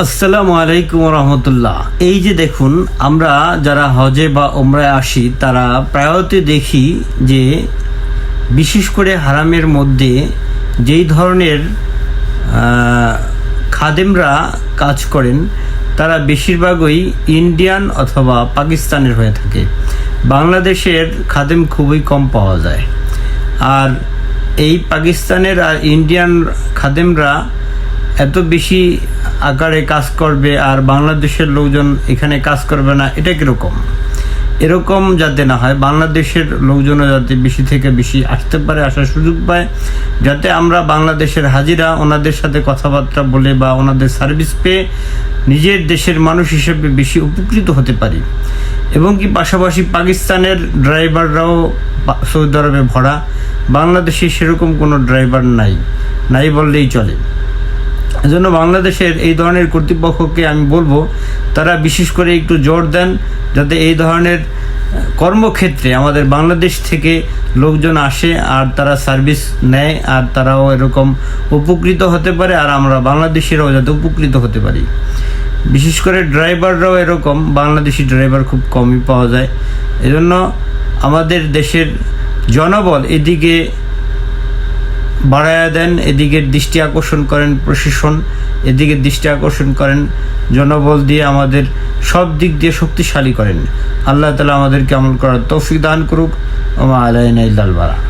আসসালামু আলাইকুম রহমতুল্লাহ। এই যে দেখুন, আমরা যারা হজে বা ওমরায় আসি তারা প্রায়ত দেখি যে বিশেষ করে হারামের মধ্যে যেই ধরনের খাদেমরা কাজ করেন তারা বেশিরভাগই ইন্ডিয়ান অথবা পাকিস্তানের হয়ে থাকে। বাংলাদেশের খাদেম খুবই কম পাওয়া যায়। আর এই পাকিস্তানের আর ইন্ডিয়ান খাদেমরা এত বেশি আকারে কাজ করবে আর বাংলাদেশের লোকজন এখানে কাজ করবে না, এটা কীরকম? এরকম যাতে না হয়, বাংলাদেশের লোকজনও যাতে বেশি থেকে বেশি আসতে পারে, আসার সুযোগ পায়, যাতে আমরা বাংলাদেশের হাজিরা ওনাদের সাথে কথাবার্তা বলে বা ওনাদের সার্ভিস পেয়ে নিজের দেশের মানুষ হিসেবে বেশি উপকৃত হতে পারি। এবং কি পাশাপাশি পাকিস্তানের ড্রাইভাররাও সৌদি আরবে ভরা, বাংলাদেশে সেরকম কোনো ড্রাইভার নাই বললেই চলে। এজন্য বাংলাদেশের এই ধরনের কর্তৃপক্ষকে আমি বলবো তারা বিশেষ করে একটু জোর দেন, যাতে এই ধরনের কর্মক্ষেত্রে আমাদের বাংলাদেশ থেকে লোকজন আসে আর তারা সার্ভিস নেয় আর তারাও এরকম উপকৃত হতে পারে আর আমরা বাংলাদেশিরাও যাতে উপকৃত হতে পারি। বিশেষ করে ড্রাইভাররাও এরকম, বাংলাদেশি ড্রাইভার খুব কমই পাওয়া যায়। এজন্য আমাদের দেশের জনবল এদিকে বাড়ায়া দেন, এদিকে দৃষ্টি আকর্ষণ করেন প্রশাসন, এদিকে দৃষ্টি আকর্ষণ করেন জনবল দিয়ে, আমাদের সব দিক দিয়ে শক্তিশালী করেন। আল্লাহ তাআলা আমাদেরকে আমল করার তৌফিক দান করুক। ওয়া মা আলাইনা ইল্লাল বালাগ।